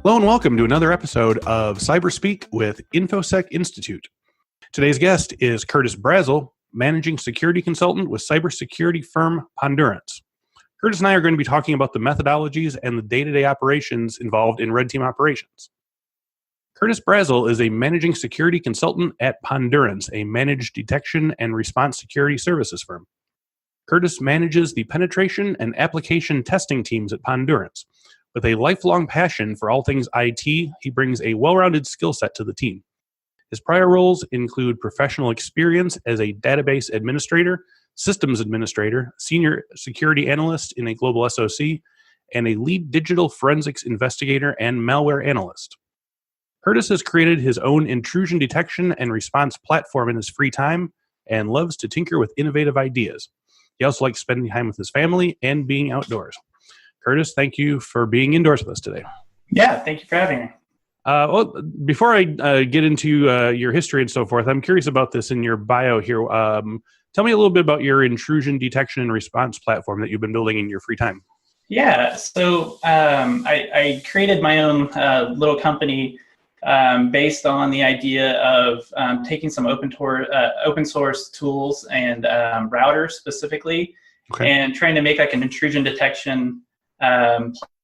Hello and welcome to another episode of Cyberspeak with InfoSec Institute. Today's guest is Curtis Brazzell, Managing Security Consultant with cybersecurity firm Pondurance. Curtis and I are going to be talking about the methodologies and the day-to-day operations involved in red team operations. Curtis Brazzell is a Managing Security Consultant at Pondurance, a managed detection and response security services firm. Curtis manages the penetration and application testing teams at Pondurance. With a lifelong passion for all things IT, he brings a well-rounded skill set to the team. His prior roles include professional experience as a database administrator, systems administrator, senior security analyst in a global SOC, and a lead digital forensics investigator and malware analyst. Curtis has created his own intrusion detection and response platform in his free time and loves to tinker with innovative ideas. He also likes spending time with his family and being outdoors. Curtis, thank you for being indoors with us today. Yeah, thank you for having me. Well, before I get into your history and so forth, I'm curious about this in your bio here. Tell me a little bit about your intrusion detection and response platform that you've been building in your free time. Yeah, so I created my own little company based on the idea of taking some open source tools and routers specifically, and trying to make like an intrusion detection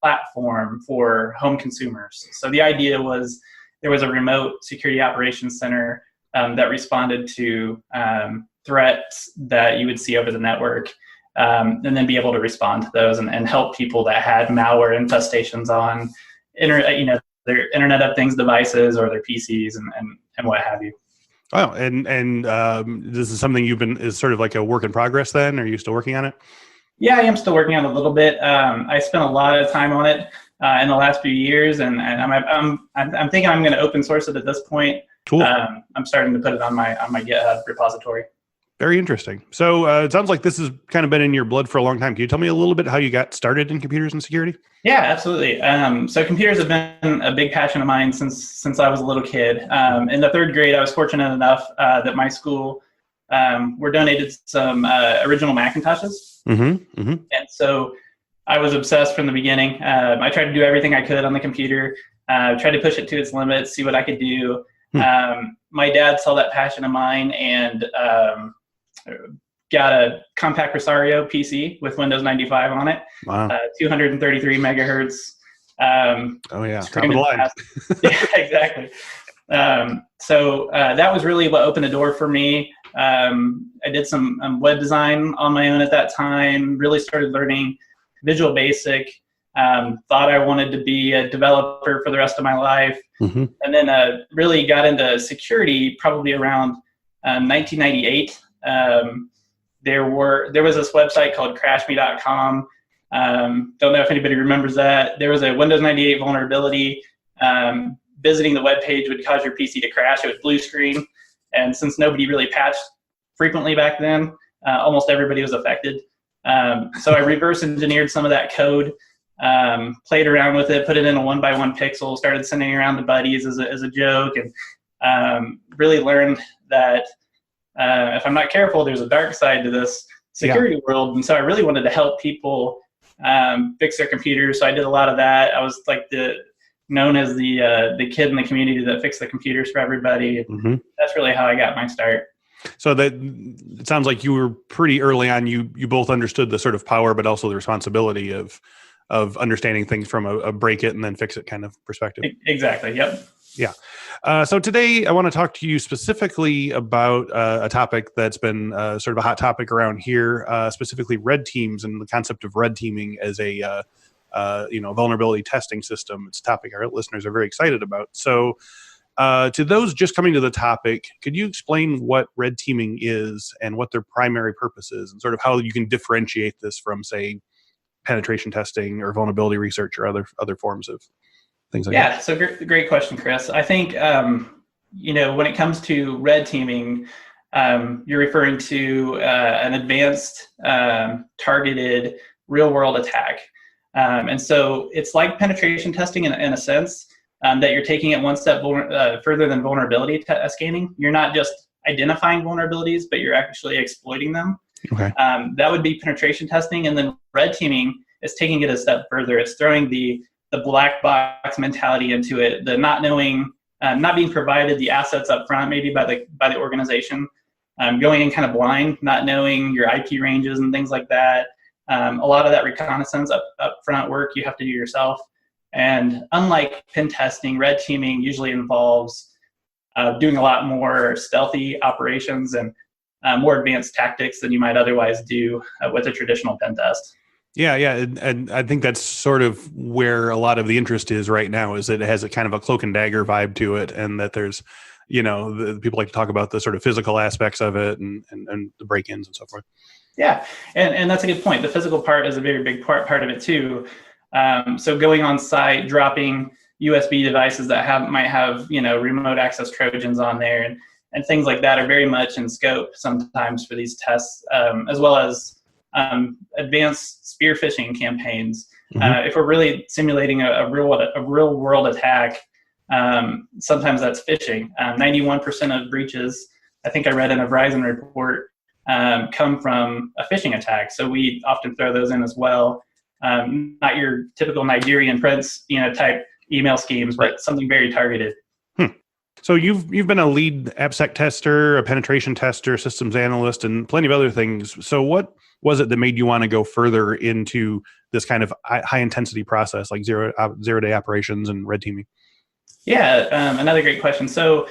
platform for home consumers. So the idea was there was a remote security operations center that responded to threats that you would see over the network, and then be able to respond to those and help people that had malware infestations on their Internet of Things devices or their PCs and what have you. Oh, and this is something is sort of like a work in progress then? Are you still working on it? Yeah, I am still working on it a little bit. I spent a lot of time on it in the last few years, and I'm thinking I'm going to open source it at this point. Cool. I'm starting to put it on my GitHub repository. Very interesting. So it sounds like this has kind of been in your blood for a long time. Can you tell me a little bit how you got started in computers and security? Yeah, absolutely. So computers have been a big passion of mine since I was a little kid. In the third grade, I was fortunate enough that my school were donated some original Macintoshes. Mm-hmm, mm-hmm. And so I was obsessed from the beginning. I tried to do everything I could on the computer, tried to push it to its limits, see what I could do. My dad saw that passion of mine and got a compact Rosario PC with Windows 95 on it. Wow. 233 megahertz. Oh yeah, top of the line. Yeah, exactly. So that was really what opened the door for me. I did some web design on my own at that time, really started learning Visual Basic, thought I wanted to be a developer for the rest of my life, and then really got into security probably around 1998. There was this website called crashme.com. Don't know if anybody remembers that. There was a Windows 98 vulnerability. Visiting the web page would cause your PC to crash. It was blue screen. And since nobody really patched frequently back then, almost everybody was affected. So I reverse engineered some of that code, played around with it, put it in a 1x1 pixel, started sending it around to buddies as a joke, and really learned that if I'm not careful, there's a dark side to this security world. And so I really wanted to help people fix their computers. So I did a lot of that. I was like known as the kid in the community that fixed the computers for everybody. Mm-hmm. That's really how I got my start. So that it sounds like you were pretty early on. You both understood the sort of power, but also the responsibility of understanding things from a break it and then fix it kind of perspective. Exactly. Yep. Yeah. So today I want to talk to you specifically about a topic that's been sort of a hot topic around here, specifically red teams and the concept of red teaming as a vulnerability testing system. It's a topic our listeners are very excited about. So to those just coming to the topic, could you explain what red teaming is and what their primary purpose is and sort of how you can differentiate this from, say, penetration testing or vulnerability research or other forms of things like that? Yeah, so great question, Chris. I think, when it comes to red teaming, you're referring to an advanced targeted real-world attack. And so it's like penetration testing in a sense, that you're taking it one step further than vulnerability scanning. You're not just identifying vulnerabilities, but you're actually exploiting them. Okay. That would be penetration testing. And then red teaming is taking it a step further. It's throwing the the black box mentality into it, the not knowing, not being provided the assets up front, maybe by the organization, going in kind of blind, not knowing your IP ranges and things like that. A lot of that reconnaissance up front work you have to do yourself. And unlike pen testing, red teaming usually involves doing a lot more stealthy operations and more advanced tactics than you might otherwise do with a traditional pen test. Yeah, and I think that's sort of where a lot of the interest is right now, is that it has a kind of a cloak and dagger vibe to it, and that there's, the people like to talk about the sort of physical aspects of it and the break-ins and so forth. Yeah, and that's a good point. The physical part is a very big part of it too. So going on site, dropping USB devices that might have remote access Trojans on there and things like that are very much in scope sometimes for these tests, as well as advanced spear phishing campaigns. If we're really simulating a real world attack, sometimes that's phishing. 91% of breaches, I think I read in a Verizon report, come from a phishing attack. So we often throw those in as well. Not your typical Nigerian prince, type email schemes, but something very targeted. So you've been a lead AppSec tester, a penetration tester, systems analyst, and plenty of other things. So what was it that made you want to go further into this kind of high intensity process, like zero-day operations and red teaming? Yeah, another great question. So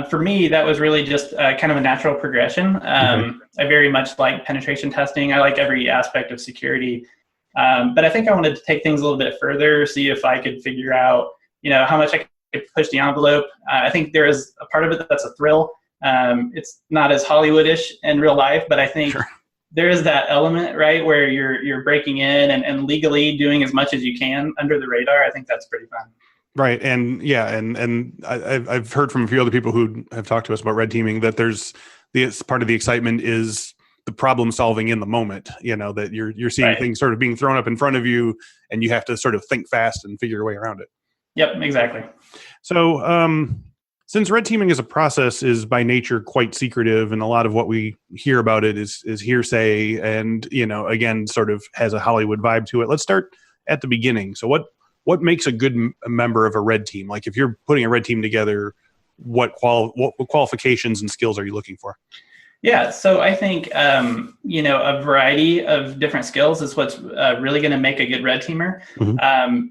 for me, that was really just kind of a natural progression. I very much like penetration testing. I like every aspect of security. But I think I wanted to take things a little bit further, see if I could figure out, how much I could push the envelope. I think there is a part of it that's a thrill. It's not as Hollywoodish in real life, but I think there is that element, right, where you're breaking in and legally doing as much as you can under the radar. I think that's pretty fun. Right, and I've heard from a few other people who have talked to us about red teaming that there's part of the excitement is the problem solving in the moment. That you're seeing things sort of being thrown up in front of you, and you have to sort of think fast and figure your way around it. Yep, exactly. So, since red teaming as a process is by nature quite secretive, and a lot of what we hear about it is hearsay, and again, sort of has a Hollywood vibe to it. Let's start at the beginning. So, what makes a good member of a red team? Like, if you're putting a red team together, what qualifications and skills are you looking for? Yeah, so I think a variety of different skills is what's really going to make a good red teamer.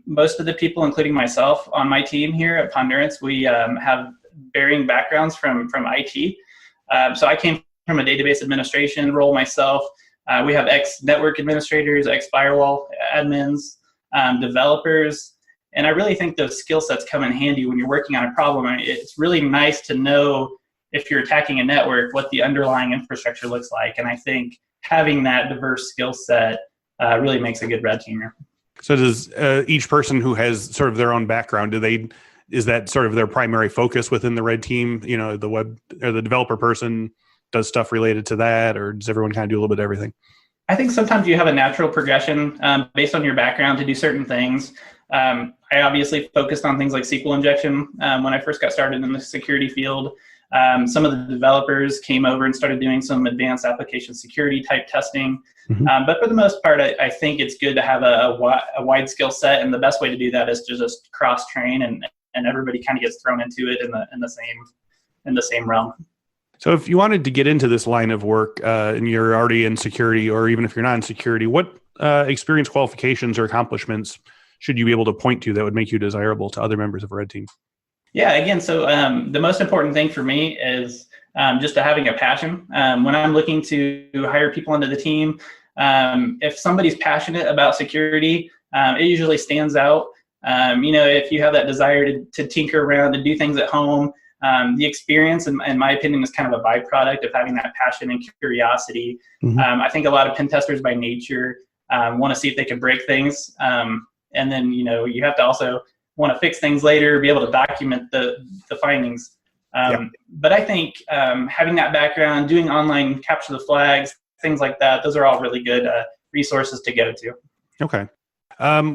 Most of the people, including myself, on my team here at Pondurance, we have varying backgrounds from IT. So I came from a database administration role myself. We have ex-network administrators, ex-firewall admins, developers, and I really think those skill sets come in handy when you're working on a problem. It's really nice to know, if you're attacking a network, what the underlying infrastructure looks like. And I think having that diverse skill set really makes a good red teamer. So does each person who has sort of their own background, is that sort of their primary focus within the red team? The web or the developer person does stuff related to that, or does everyone kind of do a little bit of everything? I think sometimes you have a natural progression based on your background to do certain things. I obviously focused on things like SQL injection when I first got started in the security field. Some of the developers came over and started doing some advanced application security type testing. But for the most part, I think it's good to have a wide skill set, and the best way to do that is to just cross train, and everybody kind of gets thrown into it in the same realm. So if you wanted to get into this line of work and you're already in security, or even if you're not in security, what experience, qualifications, or accomplishments should you be able to point to that would make you desirable to other members of a red team? Yeah, again, so the most important thing for me is just having a passion. When I'm looking to hire people into the team, if somebody's passionate about security, it usually stands out. If you have that desire to tinker around and do things at home, the experience, in my opinion, is kind of a byproduct of having that passion and curiosity. I think a lot of pen testers by nature want to see if they can break things. And then, you have to also want to fix things later, be able to document the findings. But I think having that background, doing online capture the flags, things like that, those are all really good resources to go to. Okay.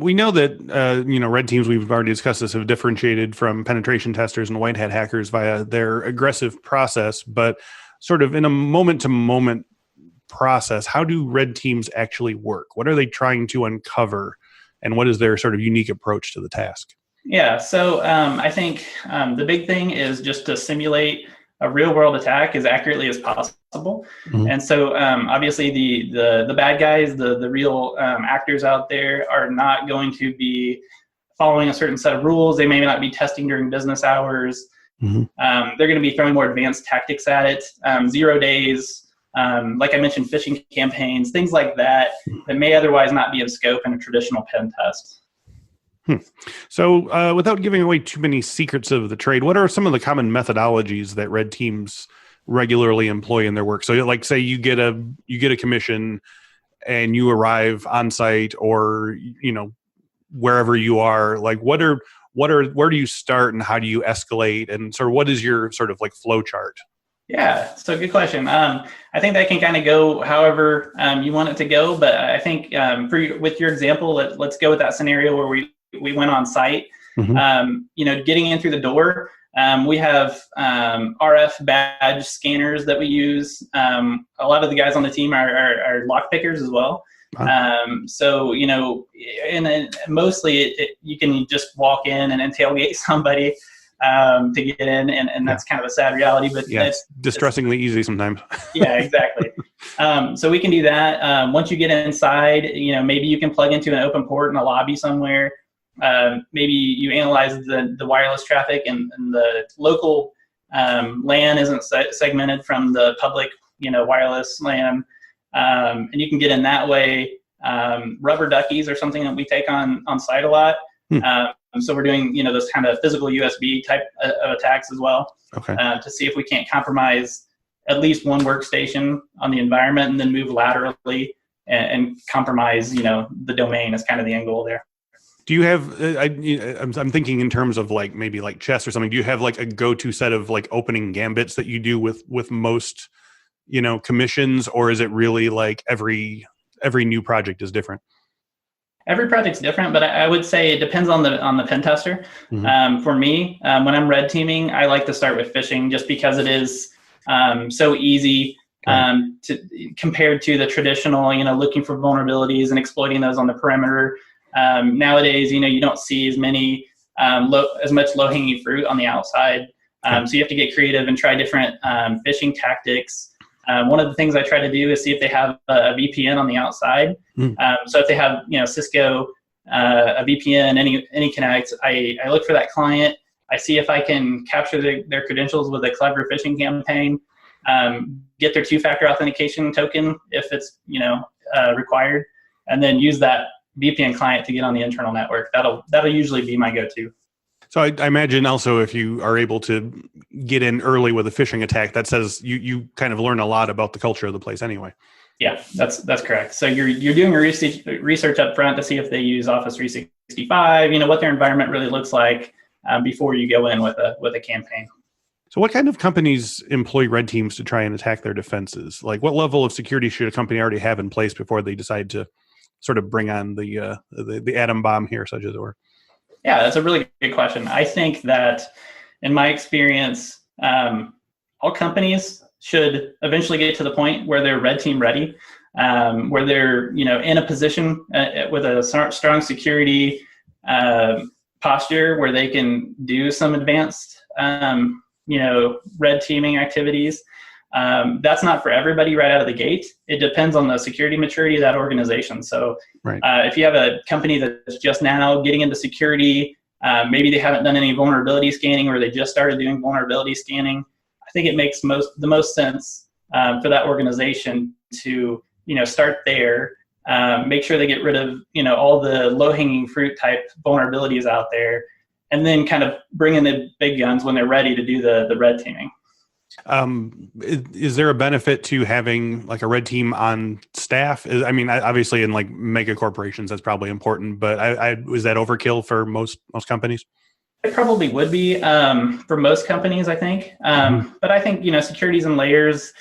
We know that, red teams, we've already discussed this, have differentiated from penetration testers and white hat hackers via their aggressive process, but sort of in a moment-to-moment process, how do red teams actually work? What are they trying to uncover? and what is their sort of unique approach to the task? Yeah, so I think the big thing is just to simulate a real world attack as accurately as possible. Mm-hmm. And so obviously the bad guys, the real actors out there are not going to be following a certain set of rules. They may not be testing during business hours. Mm-hmm. They're going to be throwing more advanced tactics at it, 0 days, like I mentioned, phishing campaigns, things like that may otherwise not be in scope in a traditional pen test. So without giving away too many secrets of the trade, what are some of the common methodologies that red teams regularly employ in their work? So like say you get a commission and you arrive on site or, wherever you are, like where do you start and how do you escalate, and sort of what is your sort of like flow chart? Yeah, so good question. I think that can kind of go however you want it to go, but I think with your example, let's go with that scenario where we went on site. Mm-hmm. Getting in through the door, we have RF badge scanners that we use. A lot of the guys on the team are lock pickers as well. So, mostly you can just walk in and then tailgate somebody to get in, and that's kind of a sad reality, but it's distressingly easy sometimes. Yeah, exactly. So we can do that. Once you get inside, maybe you can plug into an open port in a lobby somewhere. Maybe you analyze the wireless traffic and the local LAN isn't segmented from the public, wireless LAN. And you can get in that way. Rubber duckies are something that we take on site a lot. So we're doing, those kind of physical USB type of attacks as well. Okay. To see if we can't compromise at least one workstation on the environment and then move laterally and compromise, the domain is kind of the end goal there. Do you have, I'm thinking in terms of like maybe like chess or something, do you have like a go-to set of like opening gambits that you do with most, commissions, or is it really like every new project is different? Every project's different, but I would say it depends on the pen tester. Mm-hmm. For me, when I'm red teaming, I like to start with phishing just because it is so easy compared to the traditional, looking for vulnerabilities and exploiting those on the perimeter. Nowadays, you don't see as much low-hanging fruit on the outside. So you have to get creative and try different phishing tactics. One of the things I try to do is see if they have a VPN on the outside. So if they have, Cisco, a VPN, any connect, I look for that client. I see if I can capture their credentials with a clever phishing campaign, get their two-factor authentication token if it's, required, and then use that VPN client to get on the internal network. That'll usually be my go-to. So I imagine also if you are able to get in early with a phishing attack, that says you kind of learn a lot about the culture of the place anyway. Yeah, that's correct. So you're doing research up front to see if they use Office 365, what their environment really looks like before you go in with a campaign. So what kind of companies employ red teams to try and attack their defenses? Like what level of security should a company already have in place before they decide to sort of bring on the atom bomb here, such as it were? Yeah, that's a really good question. I think that in my experience, all companies should eventually get to the point where they're red team ready, where they're in a position with a strong security posture where they can do some advanced red teaming activities. That's not for everybody right out of the gate. It depends on the security maturity of that organization. So if you have a company that's just now getting into security, maybe they haven't done any vulnerability scanning or they just started doing vulnerability scanning, I think it makes the most sense for that organization to start there, make sure they get rid of all the low-hanging fruit type vulnerabilities out there, and then kind of bring in the big guns when they're ready to do the red teaming. Is there a benefit to having like a red team on staff? I mean, obviously in like mega corporations, that's probably important, but is that overkill for most companies? It probably would be for most companies, I think. But I think, security's in layers.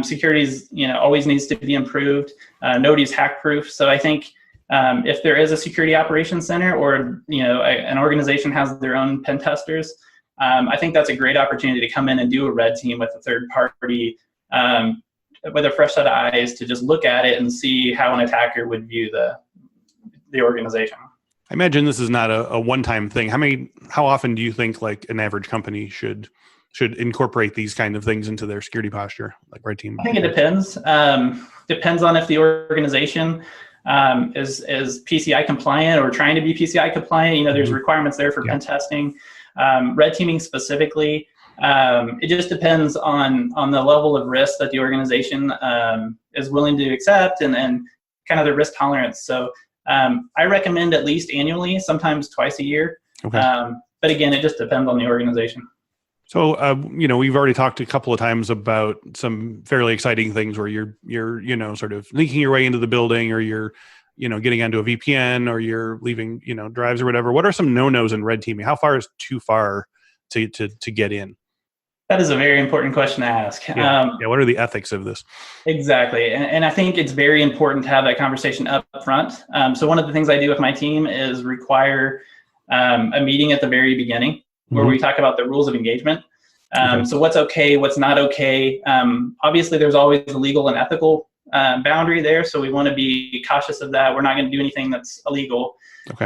Security's, always needs to be improved. Nobody's hack proof. So I think if there is a security operations center or, an organization has their own pen testers, I think that's a great opportunity to come in and do a red team with a third party, with a fresh set of eyes to just look at it and see how an attacker would view the organization. I imagine this is not a one-time thing. How often do you think like an average company should incorporate these kind of things into their security posture, like red team? I think it depends. Depends on if the organization is PCI compliant or trying to be PCI compliant. There's requirements there for pen testing. Red teaming specifically, it just depends on the level of risk that the organization is willing to accept and kind of the risk tolerance. So I recommend at least annually, sometimes twice a year. Okay. But again, it just depends on the organization. So, we've already talked a couple of times about some fairly exciting things where you're sort of leaking your way into the building, or you're, getting onto a VPN, or you're leaving, drives or whatever. What are some no-nos in red teaming? How far is too far to get in? That is a very important question to ask. Yeah. What are the ethics of this? Exactly. And I think it's very important to have that conversation up front. So one of the things I do with my team is require a meeting at the very beginning where we talk about the rules of engagement. So what's okay, what's not okay. Obviously, there's always a legal and ethical boundary there. So we want to be cautious of that. We're not going to do anything that's illegal. Okay.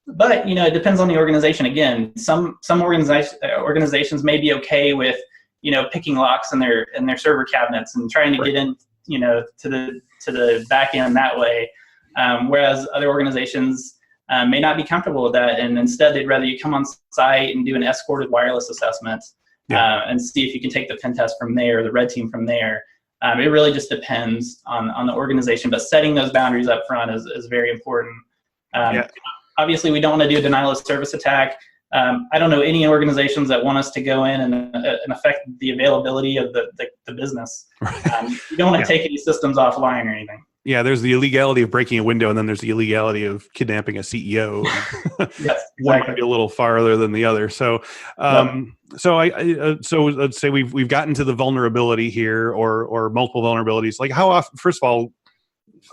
But it depends on the organization. Again, some organizations may be okay with picking locks in their server cabinets and trying to get in to the back end that way, whereas other organizations may not be comfortable with that, and instead they'd rather you come on site and do an escorted wireless assessment and see if you can take the pen test from there, the red team from there. It really just depends on the organization, but setting those boundaries up front is very important. Obviously, we don't want to do a denial of service attack. I don't know any organizations that want us to go in and affect the availability of the business. You don't want to take any systems offline or anything. Yeah, there's the illegality of breaking a window, and then there's the illegality of kidnapping a CEO. Yes, exactly. One might be a little farther than the other. So, so let's say we've gotten to the vulnerability here, or multiple vulnerabilities. Like, how often? First of all,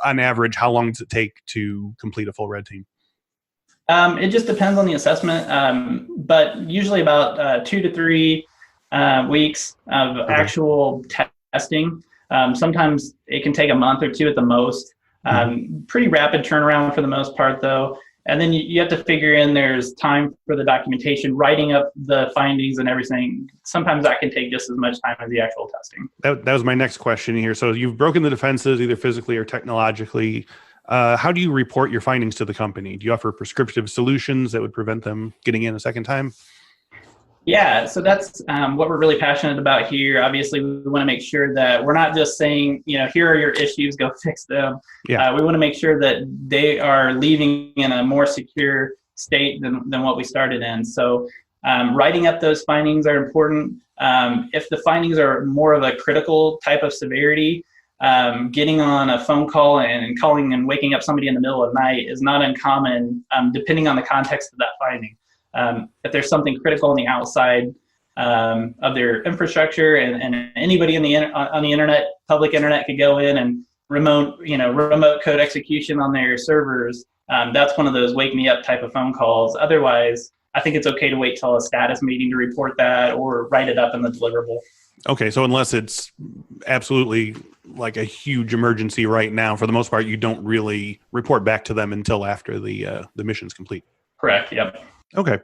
on average, how long does it take to complete a full red team? It just depends on the assessment, but usually about 2 to 3 weeks of actual testing. Sometimes it can take a month or 2 at the most. Pretty rapid turnaround for the most part, though. And then you have to figure in there's time for the documentation, writing up the findings and everything. Sometimes that can take just as much time as the actual testing. That was my next question here. So you've broken the defenses either physically or technologically. How do you report your findings to the company? Do you offer prescriptive solutions that would prevent them getting in a second time? Yeah, so that's what we're really passionate about here. Obviously, we want to make sure that we're not just saying, here are your issues, go fix them. Yeah. We want to make sure that they are leaving in a more secure state than what we started in. So writing up those findings are important. If the findings are more of a critical type of severity, getting on a phone call and calling and waking up somebody in the middle of the night is not uncommon, depending on the context of that finding. If there's something critical on the outside of their infrastructure, and anybody on the internet, public internet, could go in and remote code execution on their servers, that's one of those wake me up type of phone calls. Otherwise, I think it's okay to wait till a status meeting to report that or write it up in the deliverable. Okay, so unless it's absolutely like a huge emergency right now, for the most part, you don't really report back to them until after the mission's complete. Correct. Yep. Okay.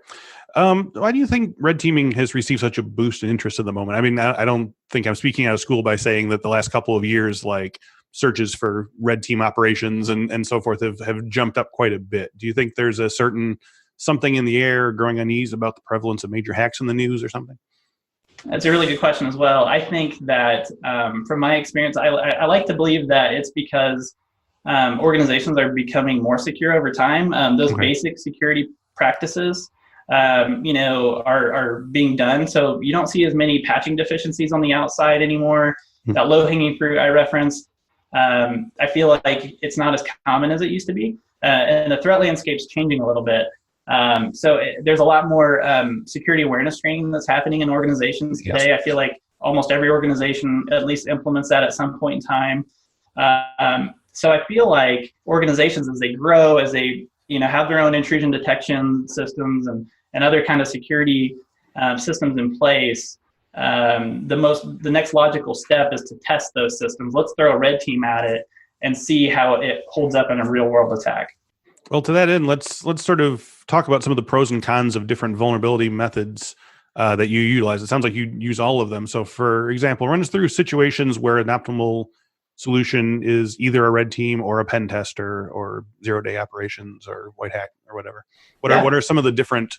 Why do you think red teaming has received such a boost in interest at the moment? I mean, I don't think I'm speaking out of school by saying that the last couple of years, like searches for red team operations and so forth have jumped up quite a bit. Do you think there's a certain something in the air, growing unease about the prevalence of major hacks in the news or something? That's a really good question as well. I think that from my experience, I like to believe that it's because organizations are becoming more secure over time. Those basic security practices, are being done. So you don't see as many patching deficiencies on the outside anymore. That low-hanging fruit I referenced, I feel like it's not as common as it used to be. And the threat landscape's changing a little bit. So there's a lot more security awareness training that's happening in organizations today. I feel like almost every organization at least implements that at some point in time. So I feel like organizations, as they grow, as they have their own intrusion detection systems and other kind of security systems in place, the next logical step is to test those systems. Let's throw a red team at it and see how it holds up in a real world attack. Well, to that end, let's sort of talk about some of the pros and cons of different vulnerability methods that you utilize. It sounds like you use all of them. So, for example, run us through situations where an optimal solution is either a red team or a pen tester or 0-day operations or white hat or whatever. What are some of the different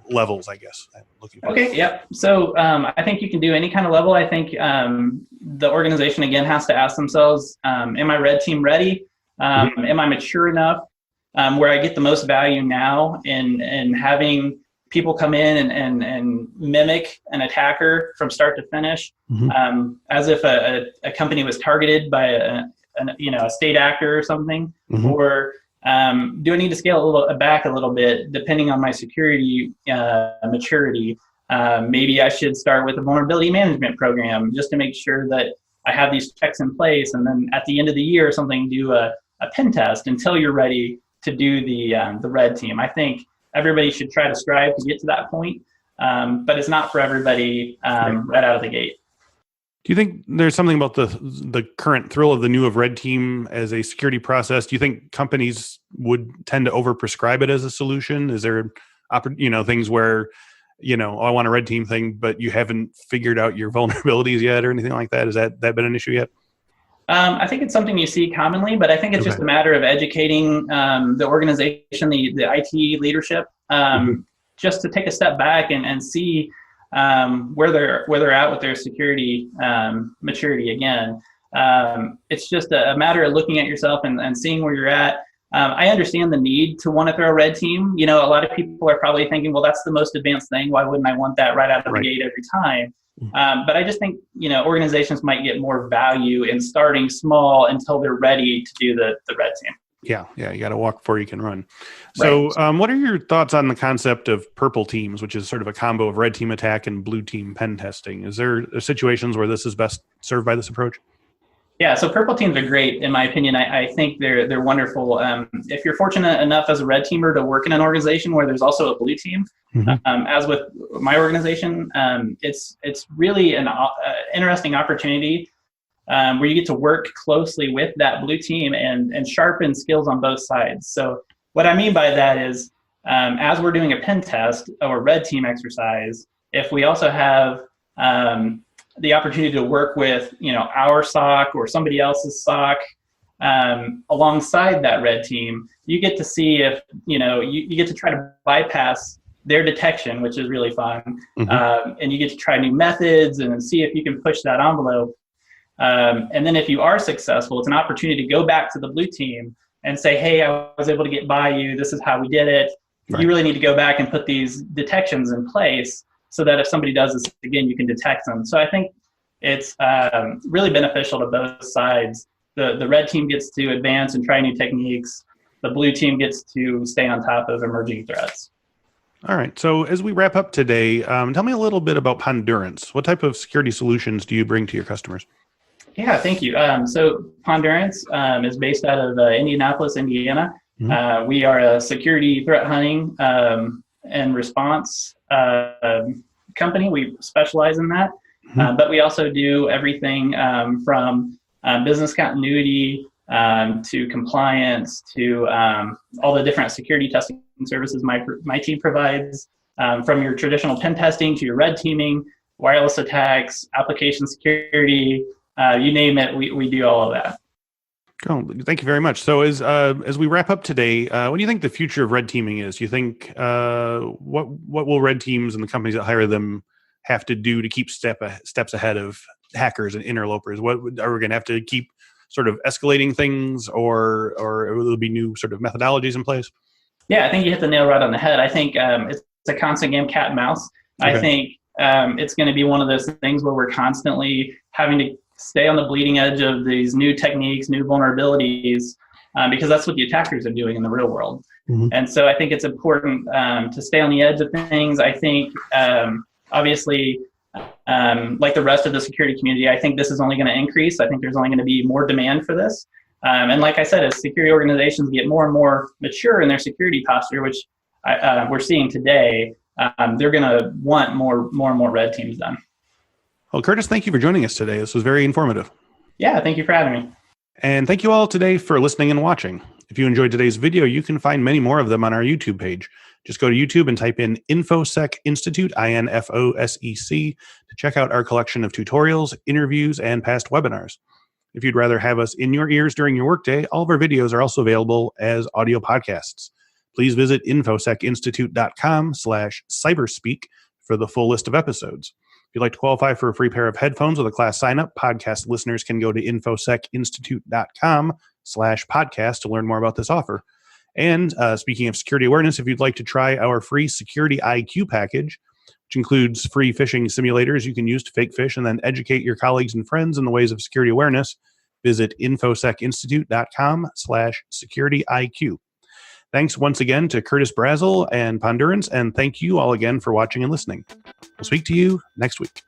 levels, I guess, I'm looking for? Okay, yep. So I think you can do any kind of level. I think the organization, again, has to ask themselves, am I red team ready? Am I mature enough where I get the most value now in having people come in and mimic an attacker from start to finish, as if a company was targeted by a state actor or something, or do I need to scale back a little bit depending on my security maturity? Maybe I should start with a vulnerability management program just to make sure that I have these checks in place, and then at the end of the year or something, do a pen test until you're ready to do the red team. I think everybody should try to strive to get to that point, but it's not for everybody right out of the gate. Do you think there's something about the current thrill of the new of red team as a security process? Do you think companies would tend to over-prescribe it as a solution? Is there, things where, I want a red team thing, but you haven't figured out your vulnerabilities yet or anything like that? Has that been an issue yet? I think it's something you see commonly, but I think it's just a matter of educating the organization, the IT leadership, just to take a step back and see where they're at with their security maturity. Again, it's just a matter of looking at yourself and seeing where you're at. I understand the need to want to throw a red team. A lot of people are probably thinking, well, that's the most advanced thing. Why wouldn't I want that right out of the gate every time? But I just think, organizations might get more value in starting small until they're ready to do the red team. Yeah. You got to walk before you can run. So what are your thoughts on the concept of purple teams, which is sort of a combo of red team attack and blue team pen testing? Is there situations where this is best served by this approach? Yeah, so purple teams are great, in my opinion. I think they're wonderful. If you're fortunate enough as a red teamer to work in an organization where there's also a blue team, as with my organization, it's really an interesting opportunity where you get to work closely with that blue team and sharpen skills on both sides. So what I mean by that is, as we're doing a pen test or red team exercise, if we also have the opportunity to work with, our SOC or somebody else's SOC alongside that red team, you get to see if, you get to try to bypass their detection, which is really fun. And you get to try new methods and see if you can push that envelope. And then if you are successful, it's an opportunity to go back to the blue team and say, hey, I was able to get by you. This is how we did it. You really need to go back and put these detections in place so that if somebody does this again, you can detect them. So I think it's really beneficial to both sides. The red team gets to advance and try new techniques. The blue team gets to stay on top of emerging threats. All right. So as we wrap up today, tell me a little bit about Pondurance. What type of security solutions do you bring to your customers? Yeah, thank you. So Pondurance is based out of Indianapolis, Indiana. We are a security threat hunting and response company. We specialize in that, but we also do everything from business continuity to compliance to all the different security testing services my team provides, from your traditional pen testing to your red teaming, wireless attacks, application security, you name it, we do all of that. Oh, thank you very much. So as we wrap up today, what do you think the future of red teaming is? Do you think what will red teams and the companies that hire them have to do to keep steps ahead of hackers and interlopers? What are we going to have to keep sort of escalating things, or will there be new sort of methodologies in place? Yeah, I think you hit the nail right on the head. I think it's a constant game, cat and mouse. Okay. I think it's going to be one of those things where we're constantly having to stay on the bleeding edge of these new techniques, new vulnerabilities, because that's what the attackers are doing in the real world. And so I think it's important to stay on the edge of things. I think, obviously, like the rest of the security community, I think this is only going to increase. I think there's only going to be more demand for this. And like I said, as security organizations get more and more mature in their security posture, which we're seeing today, they're going to want more and more red teams done. Well, Curtis, thank you for joining us today. This was very informative. Yeah, thank you for having me. And thank you all today for listening and watching. If you enjoyed today's video, you can find many more of them on our YouTube page. Just go to YouTube and type in InfoSec Institute, INFOSEC, to check out our collection of tutorials, interviews, and past webinars. If you'd rather have us in your ears during your workday, all of our videos are also available as audio podcasts. Please visit infosecinstitute.com/cyberspeak for the full list of episodes. If you'd like to qualify for a free pair of headphones with a class sign-up, podcast listeners can go to infosecinstitute.com/podcast to learn more about this offer. And speaking of security awareness, if you'd like to try our free Security IQ package, which includes free phishing simulators you can use to fake phish and then educate your colleagues and friends in the ways of security awareness, visit infosecinstitute.com/security-IQ. Thanks once again to Curtis Brazzell and Pondurance, and thank you all again for watching and listening. We'll speak to you next week.